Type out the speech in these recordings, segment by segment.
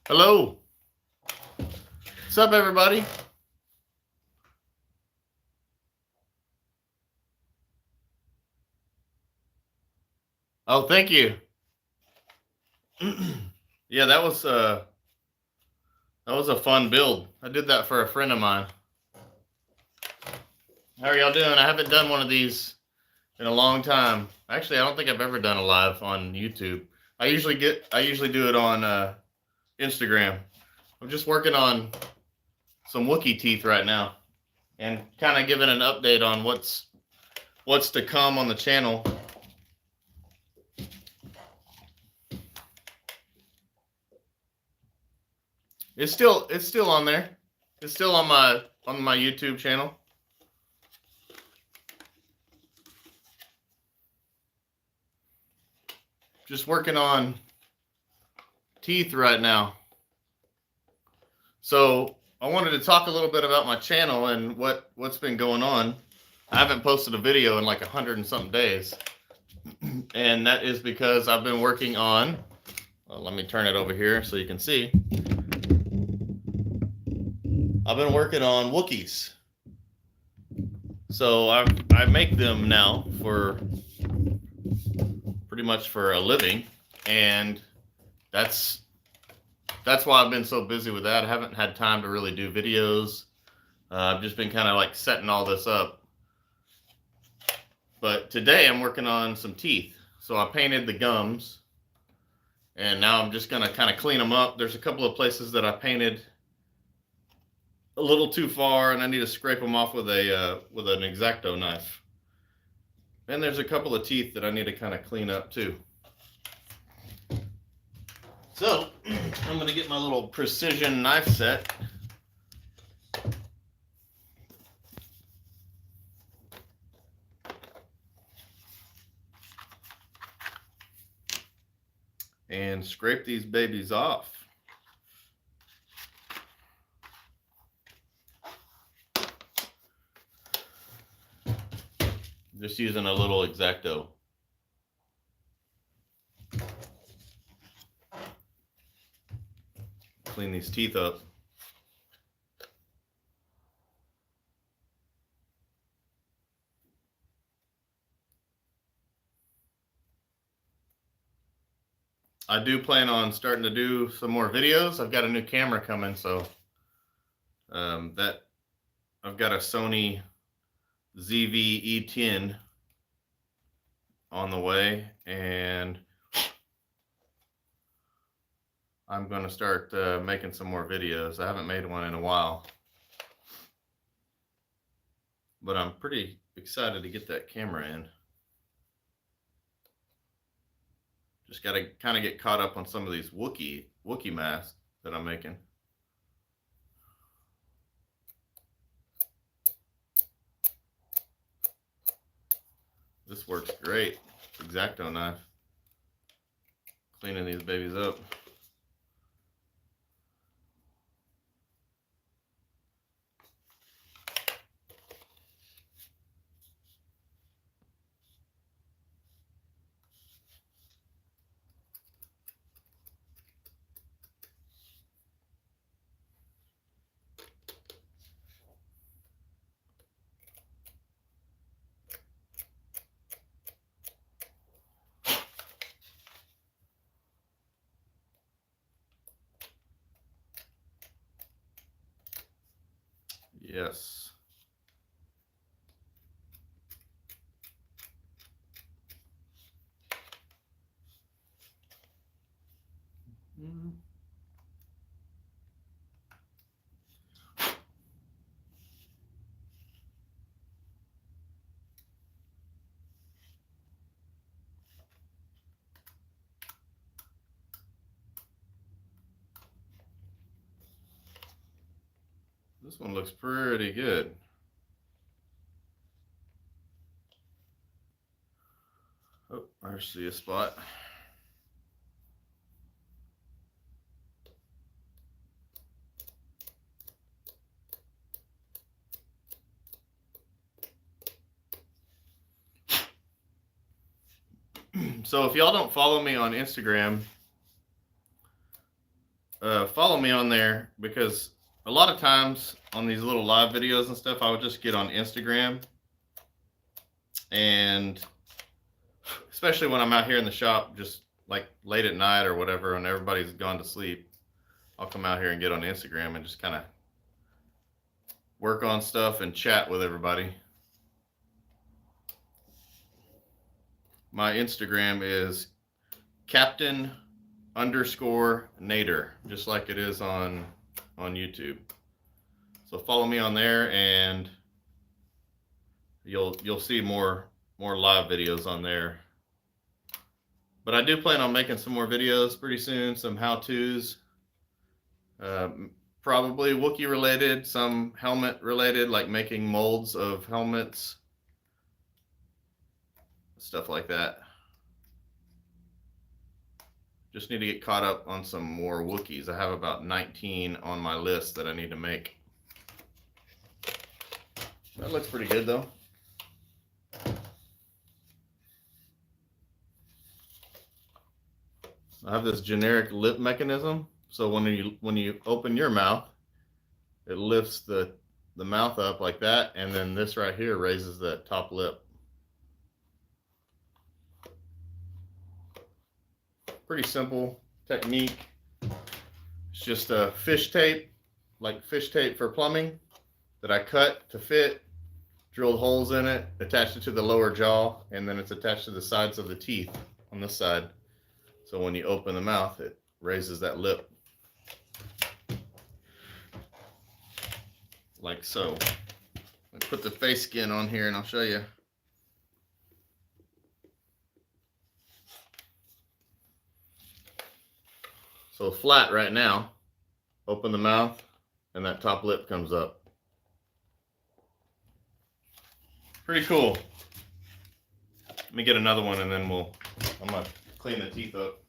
Hello. What's up, everybody? Oh, thank you. Yeah, that was a fun build. I did that for a friend of mine. How are y'all doing? I haven't done one of these in a long time. Actually, I don't think I've ever done a live on YouTube. I usually do it on Instagram. I'm just working on some Wookiee teeth right now and kind of giving an update on what's to come on the channel. It's still on there. It's still on my YouTube channel. Just working on teeth right now. So I wanted to talk a little bit about my channel and what's been going on. I haven't posted a video in like 100 and something days, and that is because I've been working on. Well, let me turn it over here so you can see. I've been working on Wookiees. So I make them now for pretty much for a living, and that's why I've been so busy with that. I haven't had time to really do videos. I've just been kind of like setting all this up. But today I'm working on some teeth. So I painted the gums, and now I'm just gonna kind of clean them up. There's a couple of places that I painted a little too far, and I need to scrape them off with an X-Acto knife. And there's a couple of teeth that I need to kind of clean up too. So I'm gonna get my little precision knife set. And scrape these babies off. Just using a little X-Acto. Clean these teeth up. I do plan on starting to do some more videos. I've got a new camera coming, so that I've got a Sony ZV-E10 on the way, and I'm going to start making some more videos. I haven't made one in a while, but I'm pretty excited to get that camera in. Just got to kind of get caught up on some of these Wookiee masks that I'm making. This works great. X-Acto knife. Cleaning these babies up. Yes. This one looks pretty good. Oh, I see a spot. So if y'all don't follow me on Instagram, follow me on there, because a lot of times on these little live videos and stuff, I would just get on Instagram, and especially when I'm out here in the shop, just like late at night or whatever, and everybody's gone to sleep, I'll come out here and get on Instagram and just kind of work on stuff and chat with everybody. My Instagram is Captain_Nader, just like it is on YouTube. So follow me on there, and you'll see more live videos on there. But I do plan on making some more videos pretty soon, some how-tos, probably Wookiee related, some helmet related, like making molds of helmets, stuff like that. Just need to get caught up on some more Wookiees. I have about 19 on my list that I need to make. That looks pretty good though. I have this generic lip mechanism, so when you open your mouth, it lifts the mouth up like that, and then this right here raises that top lip. Pretty simple technique. It's just a fish tape, like fish tape for plumbing, that I cut to fit, drilled holes in it, attached it to the lower jaw, and then it's attached to the sides of the teeth on this side. So when you open the mouth, it raises that lip. Like so. I put the face skin on here and I'll show you. So flat right now. Open the mouth and that top lip comes up. Pretty cool. Let me get another one and then I'm gonna clean the teeth up.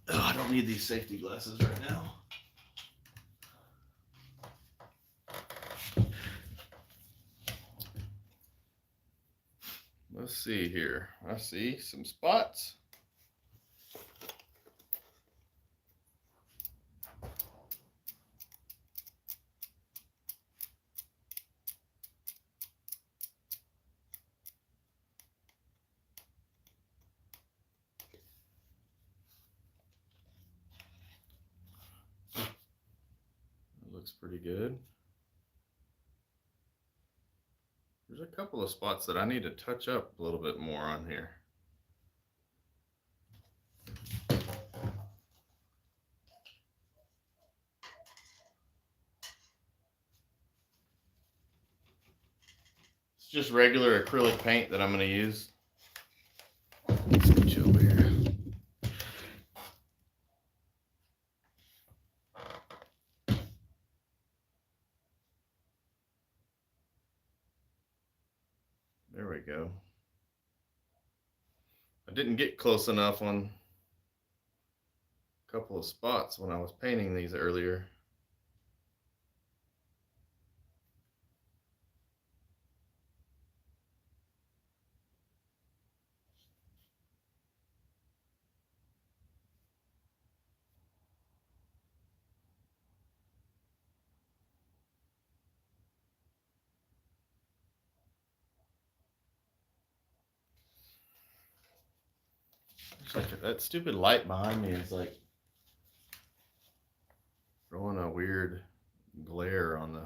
Oh, I don't need these safety glasses right now. Let's see here. I see some spots. Looks pretty good. There's a couple of spots that I need to touch up a little bit more on here. It's just regular acrylic paint that I'm going to use. Let's get you over here. There we go. I didn't get close enough on a couple of spots when I was painting these earlier. Like that stupid light behind me is like throwing a weird glare on the.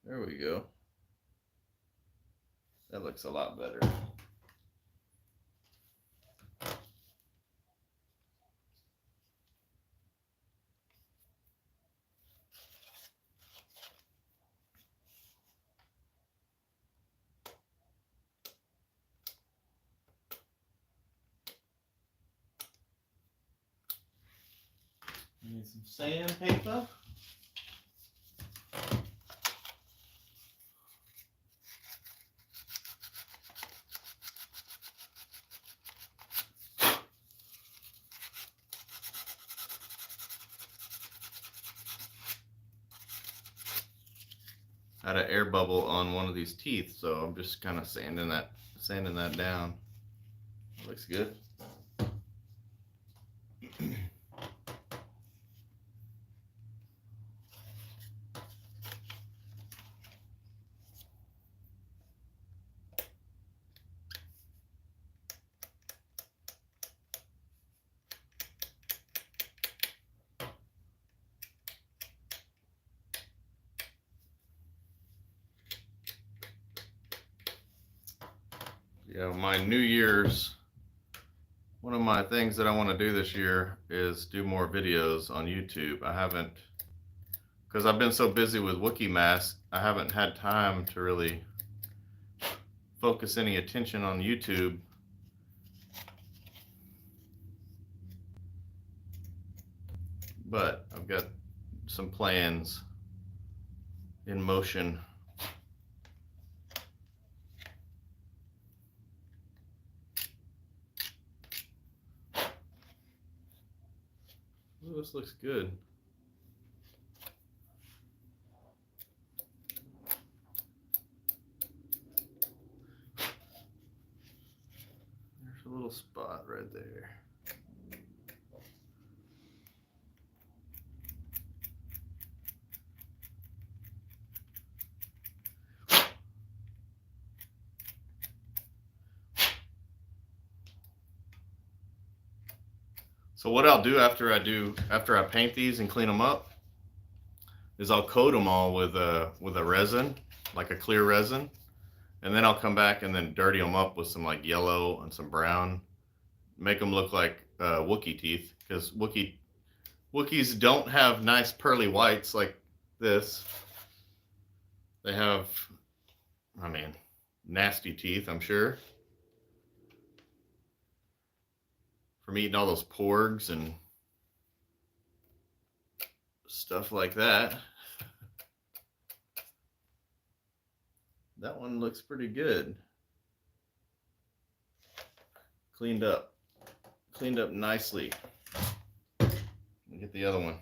There we go. That looks a lot better. Need some sandpaper. had an air bubble on one of these teeth, so I'm just kind of sanding that down. It looks good. Yeah, my New Year's, one of my things that I want to do this year is do more videos on YouTube. I haven't, because I've been so busy with Wookiee Mask, I haven't had time to really focus any attention on YouTube. But I've got some plans in motion. Ooh, this looks good. There's a little spot right there. So what I'll do after I paint these and clean them up is I'll coat them all with a resin, like a clear resin, and then I'll come back and then dirty them up with some like yellow and some brown, make them look like Wookiee teeth, because Wookiees don't have nice pearly whites like this. They have, I mean, nasty teeth, I'm sure, from eating all those porgs and stuff like that. That one looks pretty good. Cleaned up nicely. Let me get the other one.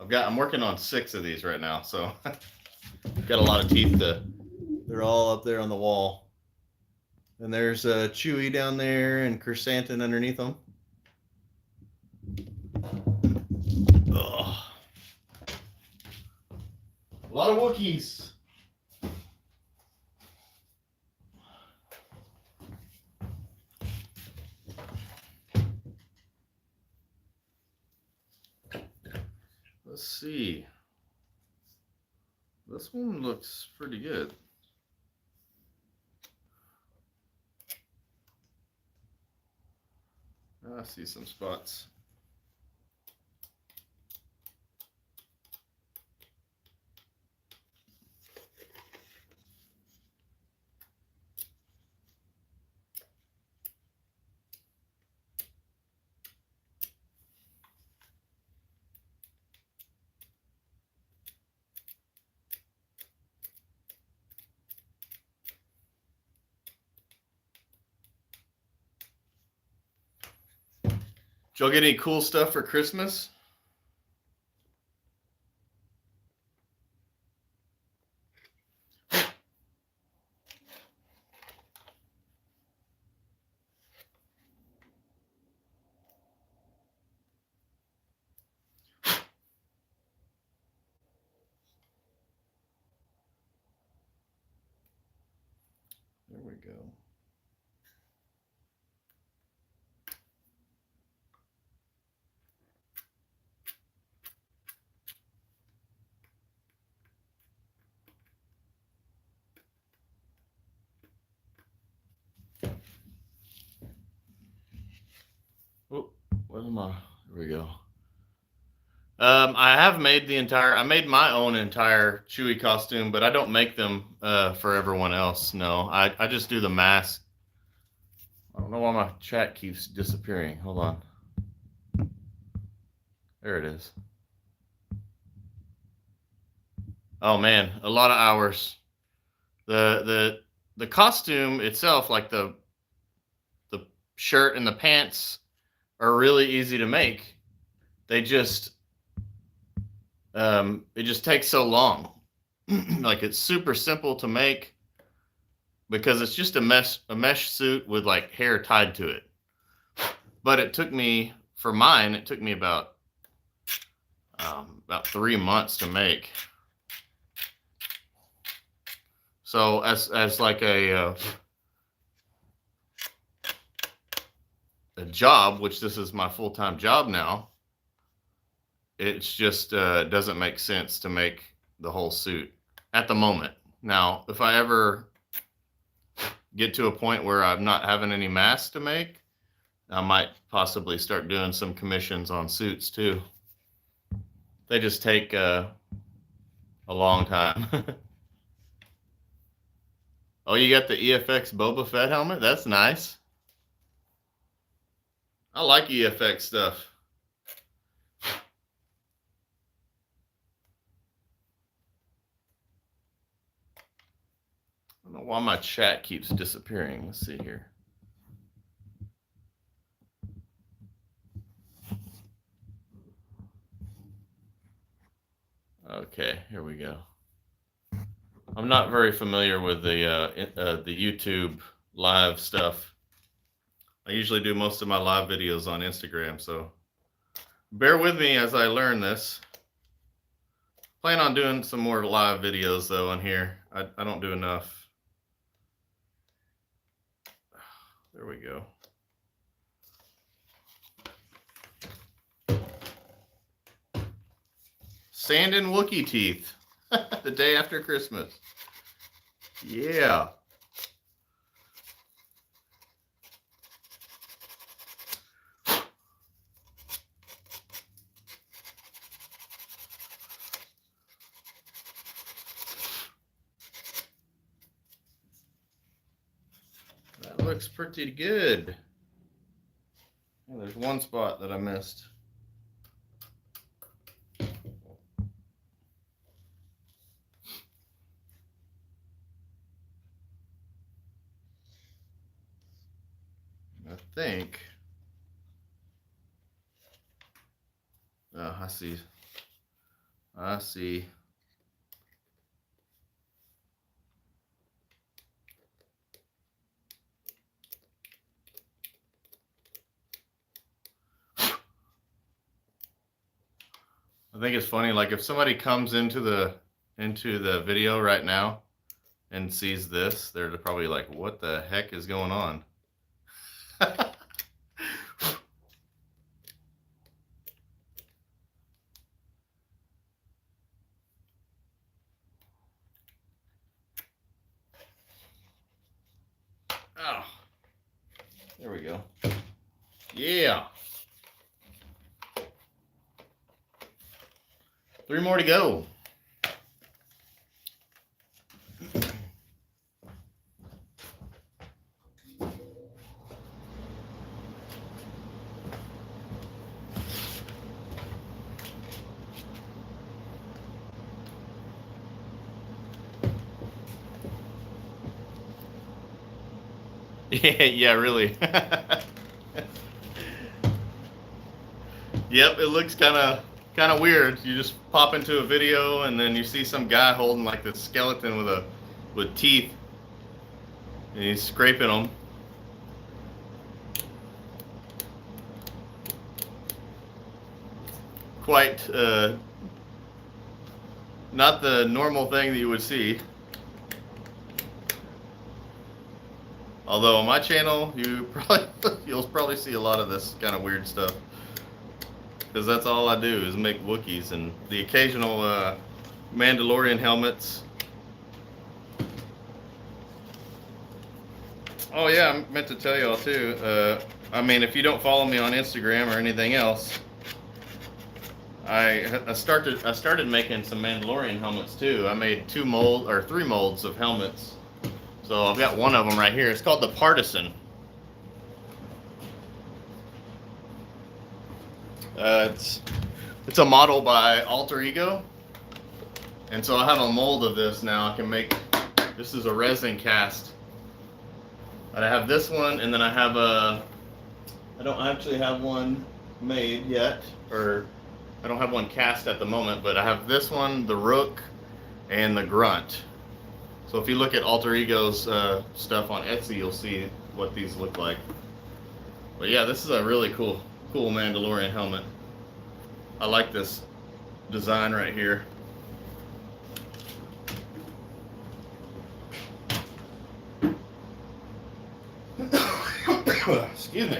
I'm working on 6 of these right now, so I've got a lot of teeth they're all up there on the wall. And there's Chewy down there and Chrysanthemum underneath them. Ugh. A lot of Wookiees. Let's see. This one looks pretty good. I see some spots. Did y'all get any cool stuff for Christmas? There we go. Oh, what am I? Here we go. I made my own entire Chewy costume, but I don't make them for everyone else. No, I just do the mask. I don't know why my chat keeps disappearing. Hold on. There it is. Oh man, a lot of hours. The costume itself, like the shirt and the pants, are really easy to make. They just it just takes so long. like it's super simple to make because it's just a mesh suit with like hair tied to it. But it took me, for mine, it took me about 3 months to make. So as like a job, which this is my full-time job now, it's just doesn't make sense to make the whole suit at the moment. Now, if I ever get to a point where I'm not having any masks to make, I might possibly start doing some commissions on suits too. They just take a long time. Oh, you got the EFX Boba Fett helmet? That's nice. I like EFX stuff. I don't know why my chat keeps disappearing. Let's see here. Okay, here we go. I'm not very familiar with the YouTube live stuff. I usually do most of my live videos on Instagram, so bear with me as I learn this. Plan on doing some more live videos though on here. I don't do enough. There we go. Sand and Wookiee teeth. The day after Christmas. Yeah. That looks pretty good. Oh, there's one spot that I missed. I think. Oh, I see. I see. I think it's funny, like if somebody comes into the video right now and sees this, they're probably like, what the heck is going on? Oh, there we go. Yeah. 3 more to go. Yeah, really. Yep, it looks kind of weird. You just pop into a video and then you see some guy holding like this skeleton with teeth, and he's scraping them. Quite not the normal thing that you would see. Although on my channel, you'll probably see a lot of this kind of weird stuff, because that's all I do is make Wookiees and the occasional Mandalorian helmets. Oh yeah, I meant to tell y'all too. I mean, if you don't follow me on Instagram or anything else, I started making some Mandalorian helmets too. I made 3 molds of helmets. So I've got one of them right here. It's called the Partisan. It's a model by Alter Ego, and so I have a mold of this now. I can make. This is a resin cast. And I have this one, and then I have a. I don't actually have one made yet, or I don't have one cast at the moment, but I have this one, the Rook, and the grunt. So if you look at Alter Ego's stuff on Etsy, you'll see what these look like. But yeah, this is a really cool Mandalorian helmet. I like this design right here. Excuse me.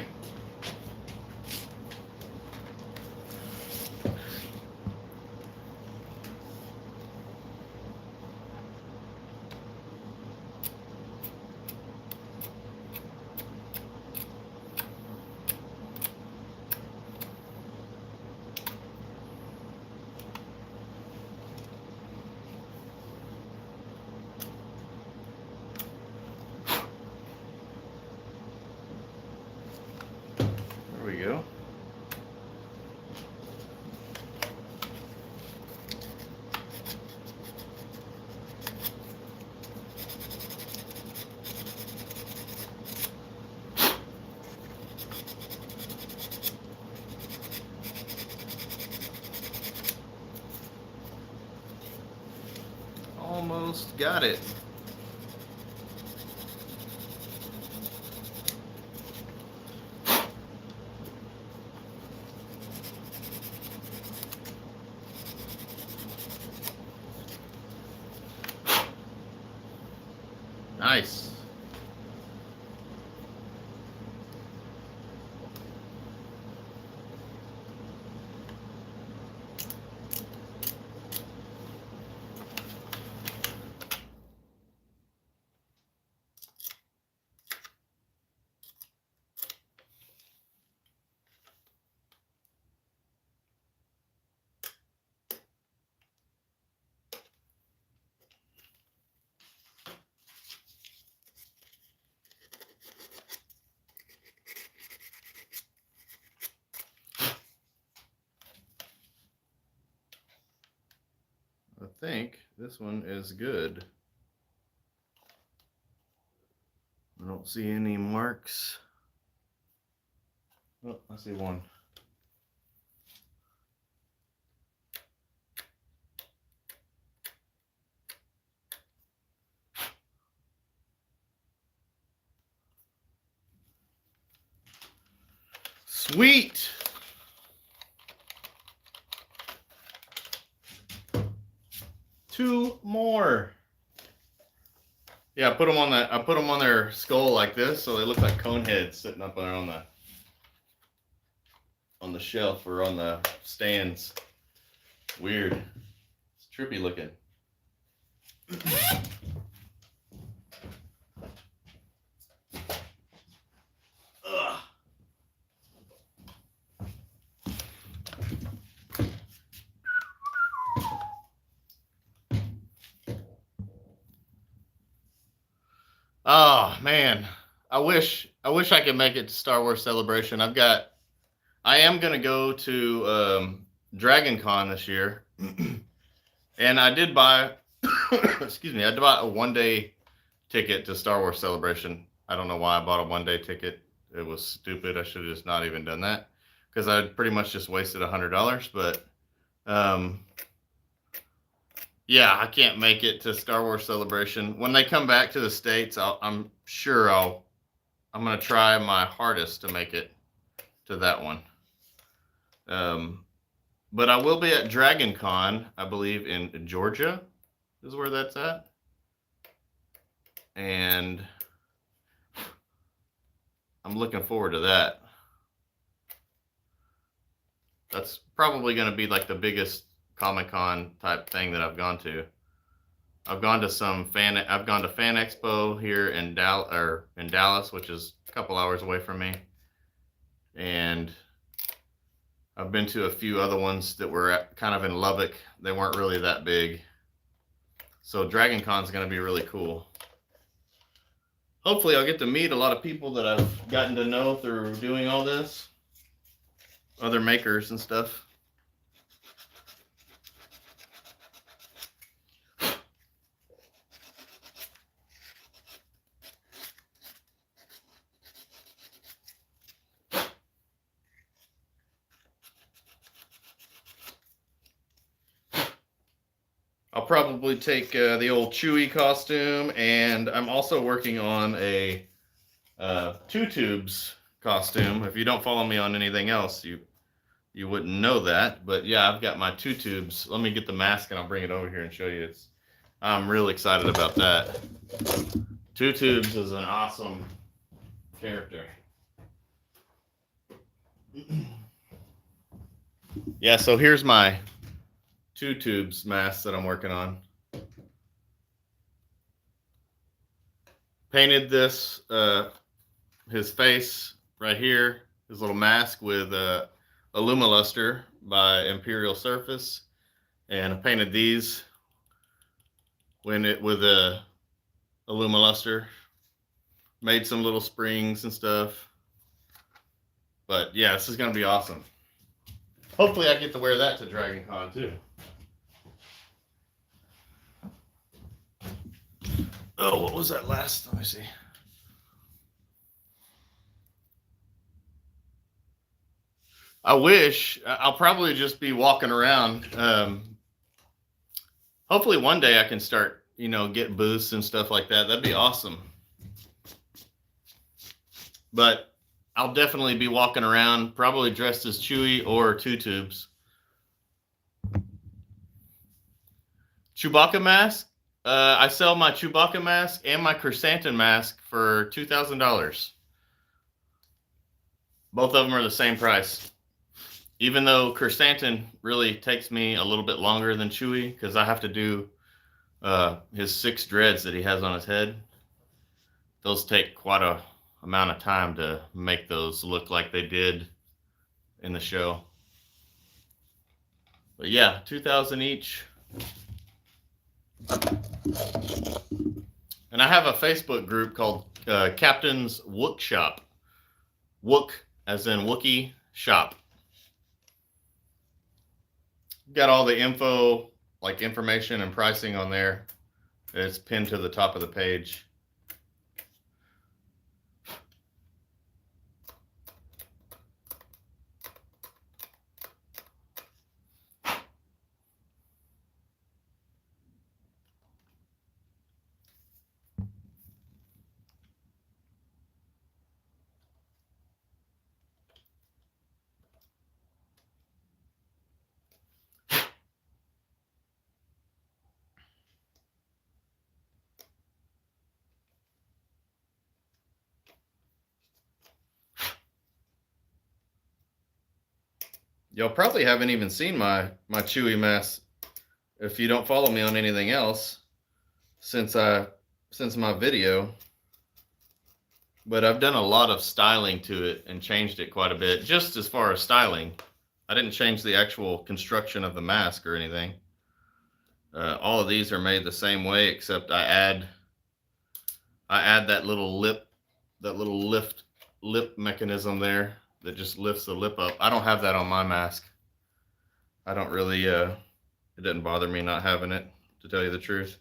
There we go. Almost got it. Nice. I think this one is good. I don't see any marks. Oh, I see one. Sweet. Two more. Yeah, I put them on their skull like this, so they look like cone heads sitting up there on the shelf or on the stands. Weird. It's trippy looking. Ugh. Oh man, I wish I could make it to Star Wars Celebration. I am gonna go to Dragon Con this year, and I did buy, excuse me, I did buy a 1-day ticket to Star Wars Celebration. I don't know why I bought a 1-day ticket. It was stupid. I should have just not even done that because I pretty much just wasted $100. But yeah, I can't make it to Star Wars Celebration. When they come back to the States, I'm gonna try my hardest to make it to that one. But I will be at Dragon Con, I believe in Georgia, is where that's at. And I'm looking forward to that. That's probably going to be like the biggest Comic-Con type thing that I've gone to. I've gone to Fan Expo here in Dallas, which is a couple hours away from me. And I've been to a few other ones that were kind of in Lubbock. They weren't really that big. So Dragon Con's going to be really cool. Hopefully I'll get to meet a lot of people that I've gotten to know through doing all this. Other makers and stuff. I'll probably take the old Chewie costume, and I'm also working on a two tubes costume. If you don't follow me on anything else, you wouldn't know that. But yeah, I've got my two tubes. Let me get the mask and I'll bring it over here and show you. I'm really excited about that. Two tubes is an awesome character. Yeah, so here's my two tubes mask that I'm working on. Painted this his face right here, his little mask with Luster by Imperial Surface, and I painted these with a Luster. Made some little springs and stuff. But yeah, this is gonna be awesome. Hopefully I get to wear that to Dragon Con too. Oh, what was that last? Let me see. I wish. I'll probably just be walking around. Hopefully one day I can start, get booths and stuff like that. That'd be awesome. But I'll definitely be walking around, probably dressed as Chewie or two tubes. Chewbacca mask. I sell my Chewbacca mask and my Chrysanthemum mask for $2,000. Both of them are the same price. Even though Chrysanthemum really takes me a little bit longer than Chewie, because I have to do his 6 dreads that he has on his head. Those take quite a amount of time to make those look like they did in the show. But yeah, $2,000 each. And I have a Facebook group called Captain's Wook Shop. Wook as in Wookiee shop. Got all the info, like information and pricing on there. It's pinned to the top of the page. Y'all probably haven't even seen my Chewy mask if you don't follow me on anything else since my video. But I've done a lot of styling to it and changed it quite a bit. Just as far as styling, I didn't change the actual construction of the mask or anything. All of these are made the same way, except I add that little lip mechanism there that just lifts the lip up. I don't have that on my mask. I don't really, it doesn't bother me not having it, to tell you the truth.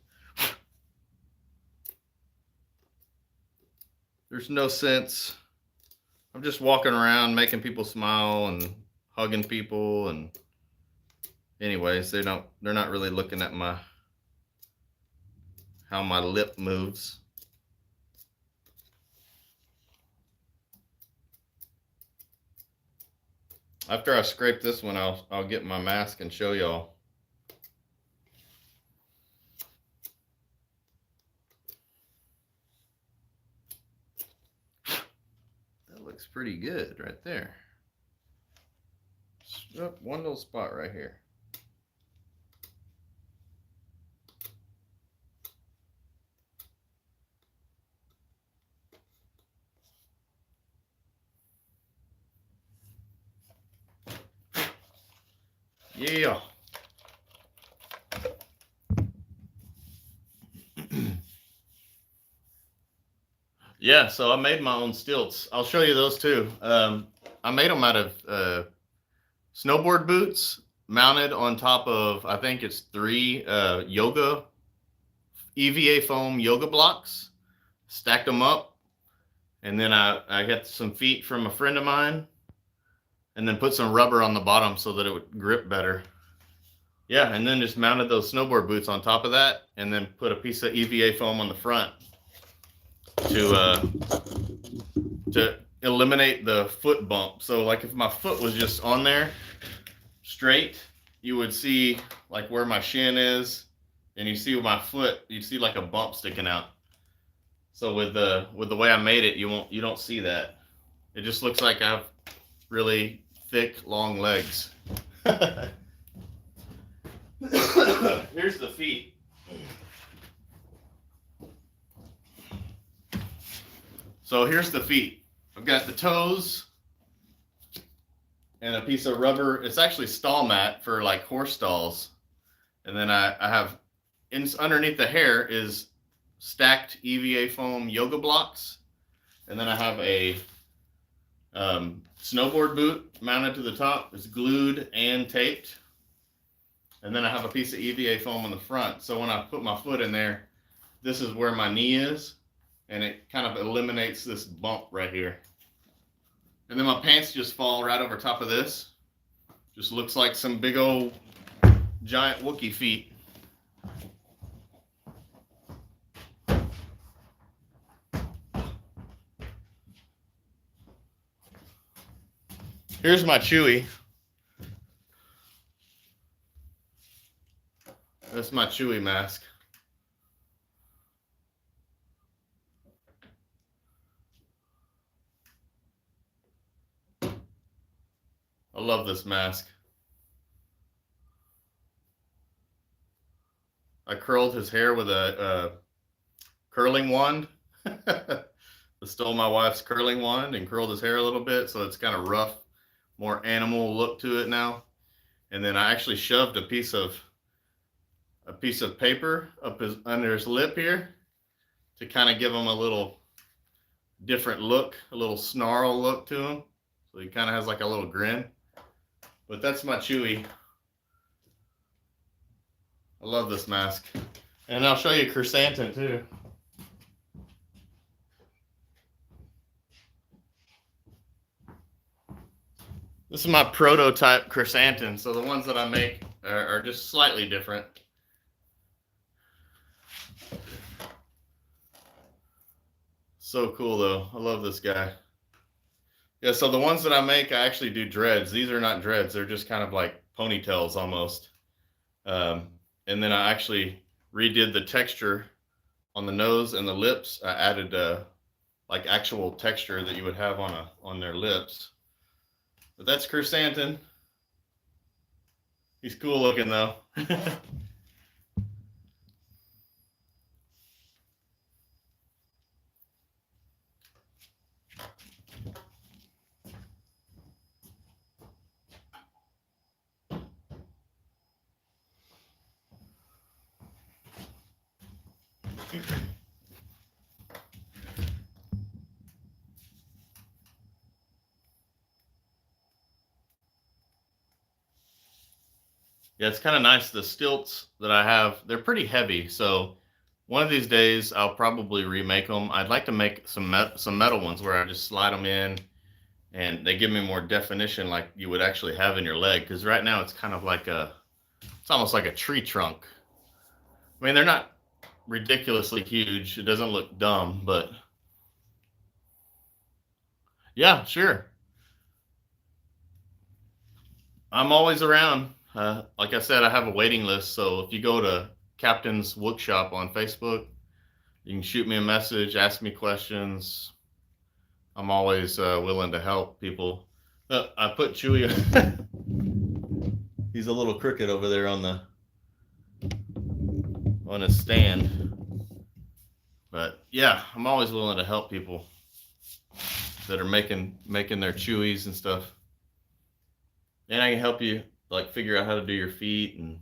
There's no sense. I'm just walking around making people smile and hugging people, and anyways, they're not really looking at how my lip moves. After I scrape this one, I'll get my mask and show y'all. That looks pretty good right there. Oh, one little spot right here. Yeah. Yeah, so I made my own stilts. I'll show you those too. I made them out of snowboard boots mounted on top of, I think it's 3 yoga EVA foam yoga blocks. Stacked them up, and then I got some feet from a friend of mine, and then put some rubber on the bottom so that it would grip better. Yeah, and then just mounted those snowboard boots on top of that, and then put a piece of EVA foam on the front to eliminate the foot bump. So like if my foot was just on there straight, you would see like where my shin is, and you see my foot, you see like a bump sticking out. So with the way I made it, you don't see that. It just looks like I have really thick, long legs. Here's the feet. So here's the feet. I've got the toes and a piece of rubber. It's actually stall mat for like horse stalls. And then I have underneath the hair is stacked EVA foam yoga blocks. And then I have a snowboard boot mounted to the top. It's glued and taped. And then I have a piece of EVA foam on the front. So when I put my foot in there, this is where my knee is. And it kind of eliminates this bump right here. And then my pants just fall right over top of this. Just looks like some big old giant Wookiee feet. Here's my Chewie. That's my Chewie mask. I love this mask. I curled his hair with a curling wand. I stole my wife's curling wand and curled his hair a little bit, so it's kind of rough, more animal look to it now. And then I actually shoved a piece of paper up under his lip here to kind of give him a little different look, a little snarl look to him. So he kind of has like a little grin. But that's my Chewie. I love this mask. And I'll show you Chrysanthemum too. This is my prototype Chrysanthemum. So the ones that I make are just slightly different. So cool though. I love this guy. Yeah, so the ones that I make, I actually do dreads. These are not dreads. They're just kind of like ponytails almost. And then I actually redid the texture on the nose and the lips. I added like actual texture that you would have on their lips. But that's Chrysanthemum. He's cool looking though. Yeah, it's kind of nice. The stilts that I have, they're pretty heavy. So one of these days I'll probably remake them. I'd like to make some metal ones where I just slide them in and they give me more definition like you would actually have in your leg. Because right now it's kind of like it's almost like a tree trunk. I mean, they're not ridiculously huge. It doesn't look dumb, but yeah, sure. I'm always around. Like I said, I have a waiting list. So if you go to Captain's Wookshop on Facebook, you can shoot me a message, ask me questions. I'm always willing to help people. I put Chewie. He's a little crooked over there on his stand. But yeah, I'm always willing to help people that are making their Chewies and stuff. And I can help you like figure out how to do your feet. And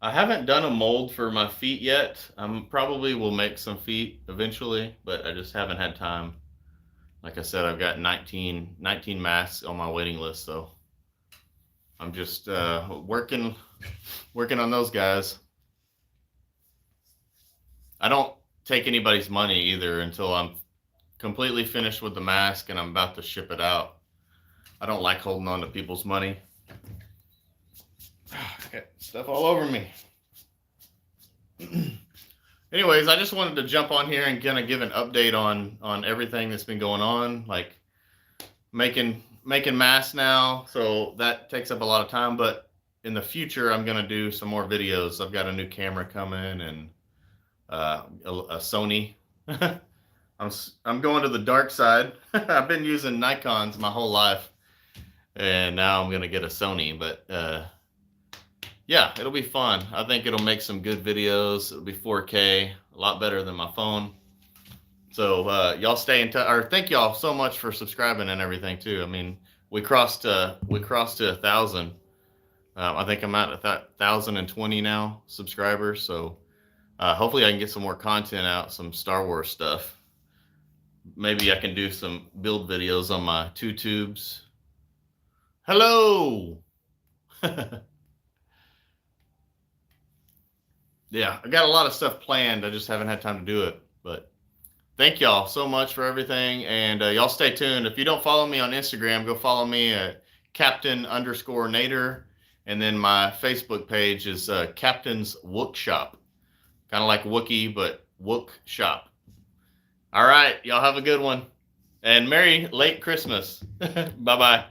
I haven't done a mold for my feet yet. I probably will make some feet eventually, but I just haven't had time. Like I said, I've got 19 masks on my waiting list, so I'm just working on those guys. I don't take anybody's money either until I'm completely finished with the mask and I'm about to ship it out. I don't like holding on to people's money. Stuff all over me. Anyways, I just wanted to jump on here and kind of give an update on everything that's been going on, like making masks now. So that takes up a lot of time, but in the future, I'm gonna do some more videos. I've got a new camera coming and a Sony. I'm going to the dark side. I've been using Nikons my whole life, and now I'm gonna get a Sony. But yeah, it'll be fun. I think it'll make some good videos. It'll be 4K, a lot better than my phone. So y'all stay in touch. Or thank y'all so much for subscribing and everything too. I mean, we crossed to 1,000. I think I'm at 1,020 now subscribers. So hopefully I can get some more content out, some Star Wars stuff. Maybe I can do some build videos on my 2 tubes. Hello. Yeah, I got a lot of stuff planned. I just haven't had time to do it. But thank y'all so much for everything. And y'all stay tuned. If you don't follow me on Instagram, go follow me at Captain_Nader. And then my Facebook page is Captain's Wook Shop. Kind of like Wookiee, but Wook Shop. All right, y'all have a good one. And Merry late Christmas. Bye-bye.